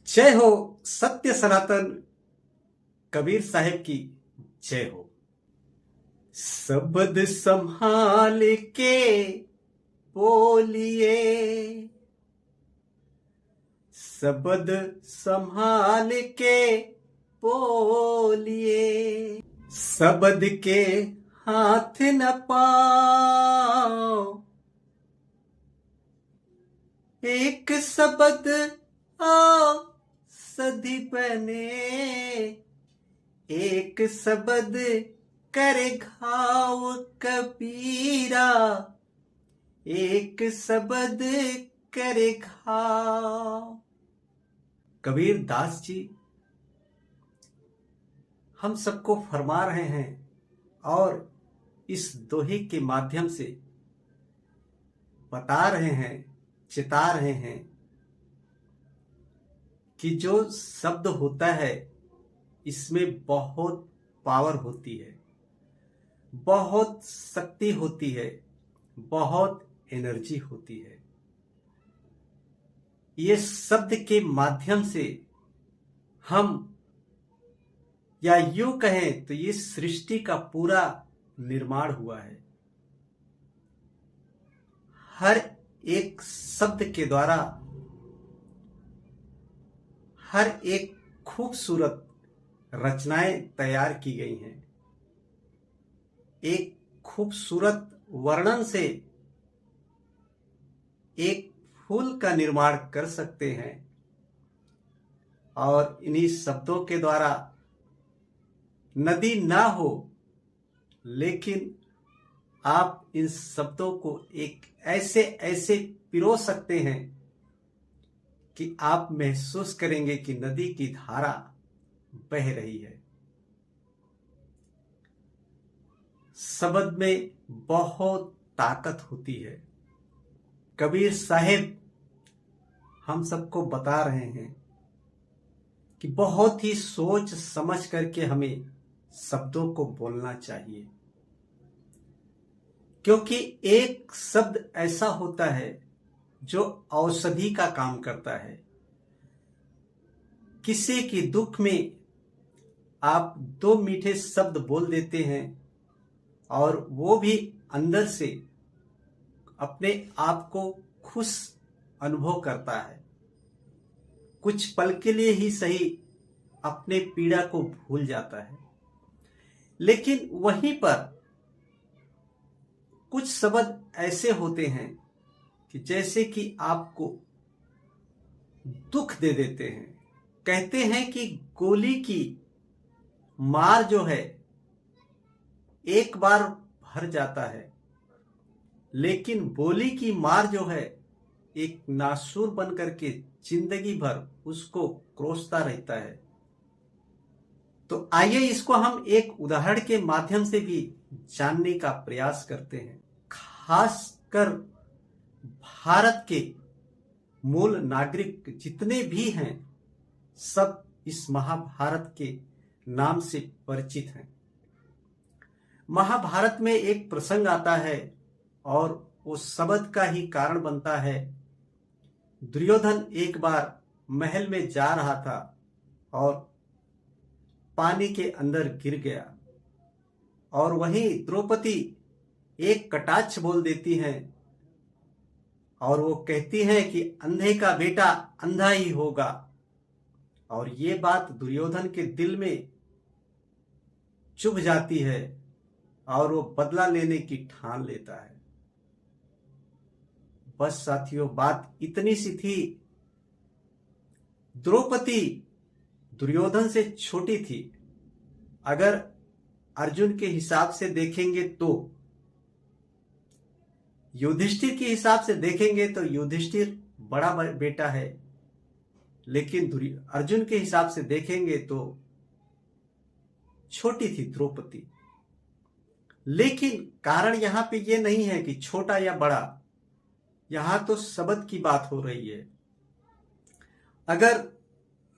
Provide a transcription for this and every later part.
जय हो सत्य सनातन कबीर साहिब की जय हो। शब्द संभाल के बोलिए, शब्द संभाल के बोलिए, शब्द के हाथ न पाओ, एक शब्द सदी बने, एक शब्द करे घाव कबीरा, एक शब्द करे घाव। कबीर दास जी हम सबको फरमा रहे हैं और इस दोहे के माध्यम से बता रहे हैं, चिता रहे हैं कि जो शब्द होता है इसमें बहुत पावर होती है, बहुत शक्ति होती है, बहुत एनर्जी होती है। ये शब्द के माध्यम से हम, या यूं कहें तो ये सृष्टि का पूरा निर्माण हुआ है। हर एक शब्द के द्वारा हर एक खूबसूरत रचनाएं तैयार की गई हैं। एक खूबसूरत वर्णन से एक फूल का निर्माण कर सकते हैं और इन्हीं शब्दों के द्वारा नदी ना हो, लेकिन आप इन शब्दों को एक ऐसे ऐसे पिरो सकते हैं कि आप महसूस करेंगे कि नदी की धारा बह रही है। शब्द में बहुत ताकत होती है। कबीर साहिब हम सबको बता रहे हैं कि बहुत ही सोच समझ करके हमें शब्दों को बोलना चाहिए, क्योंकि एक शब्द ऐसा होता है जो औषधि का काम करता है। किसी की दुख में आप दो मीठे शब्द बोल देते हैं और वो भी अंदर से अपने आप को खुश अनुभव करता है। कुछ पल के लिए ही सही अपने पीड़ा को भूल जाता है। लेकिन वहीं पर कुछ शब्द ऐसे होते हैं कि जैसे कि आपको दुख दे देते हैं। कहते हैं कि गोली की मार जो है एक बार भर जाता है, लेकिन बोली की मार जो है एक नासूर बन करके जिंदगी भर उसको कोसता रहता है। तो आइए इसको हम एक उदाहरण के माध्यम से भी जानने का प्रयास करते हैं। खासकर भारत के मूल नागरिक जितने भी हैं, सब इस महाभारत के नाम से परिचित हैं। महाभारत में एक प्रसंग आता है और वो शब्द का ही कारण बनता है। दुर्योधन एक बार महल में जा रहा था और पानी के अंदर गिर गया, और वहीं द्रौपदी एक कटाक्ष बोल देती हैं और वो कहती है कि अंधे का बेटा अंधा ही होगा। और ये बात दुर्योधन के दिल में चुभ जाती है और वो बदला लेने की ठान लेता है। बस साथियों, बात इतनी सी थी। द्रौपदी दुर्योधन से छोटी थी। अगर अर्जुन के हिसाब से देखेंगे तो, युधिष्ठिर के हिसाब से देखेंगे तो युधिष्ठिर बड़ा बेटा है, लेकिन अर्जुन के हिसाब से देखेंगे तो छोटी थी द्रौपदी। लेकिन कारण यहां पे ये नहीं है कि छोटा या बड़ा, यहां तो शब्द की बात हो रही है। अगर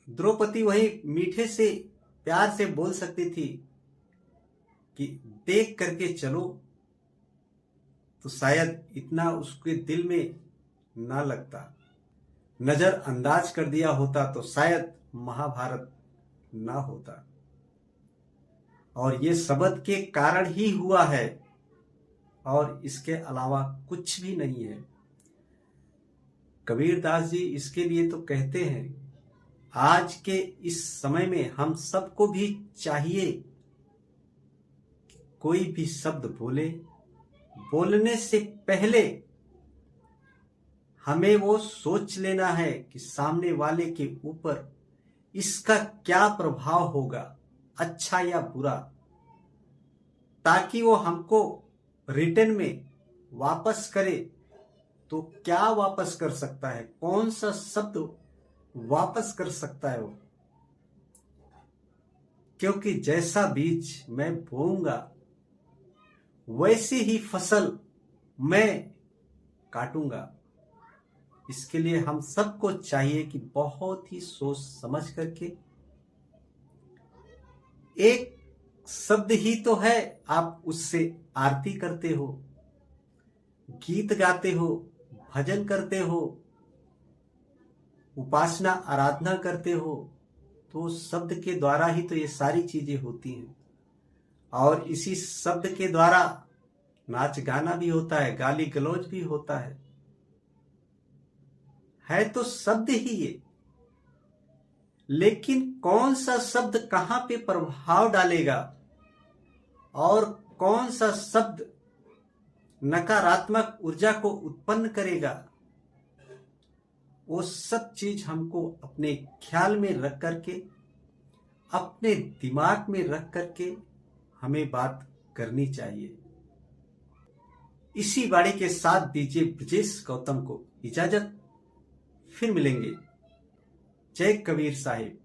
द्रौपदी वही मीठे से प्यार से बोल सकती थी कि देख करके चलो, तो शायद इतना उसके दिल में ना लगता। नजरअंदाज कर दिया होता तो शायद महाभारत ना होता। और ये शब्द के कारण ही हुआ है और इसके अलावा कुछ भी नहीं है। कबीरदास जी इसके लिए तो कहते हैं, आज के इस समय में हम सबको भी चाहिए कोई भी शब्द बोलने से पहले हमें वो सोच लेना है कि सामने वाले के ऊपर इसका क्या प्रभाव होगा, अच्छा या बुरा, ताकि वो हमको रिटर्न में वापस करे तो क्या वापस कर सकता है, कौन सा शब्द वापस कर सकता है वो। क्योंकि जैसा बीज मैं बोऊंगा वैसी ही फसल मैं काटूंगा। इसके लिए हम सबको चाहिए कि बहुत ही सोच समझ करके, एक शब्द ही तो है, आप उससे आरती करते हो, गीत गाते हो, भजन करते हो, उपासना आराधना करते हो, तो शब्द के द्वारा ही तो ये सारी चीजें होती हैं। और इसी शब्द के द्वारा नाच गाना भी होता है, गाली गलौज भी होता है तो शब्द ही ये। लेकिन कौन सा शब्द कहां पे प्रभाव डालेगा और कौन सा शब्द नकारात्मक ऊर्जा को उत्पन्न करेगा, वो सब चीज हमको अपने ख्याल में रख करके, अपने दिमाग में रख करके हमें बात करनी चाहिए। इसी वाणी के साथ दीजिए ब्रजेश गौतम को इजाजत, फिर मिलेंगे। जय कबीर साहिब।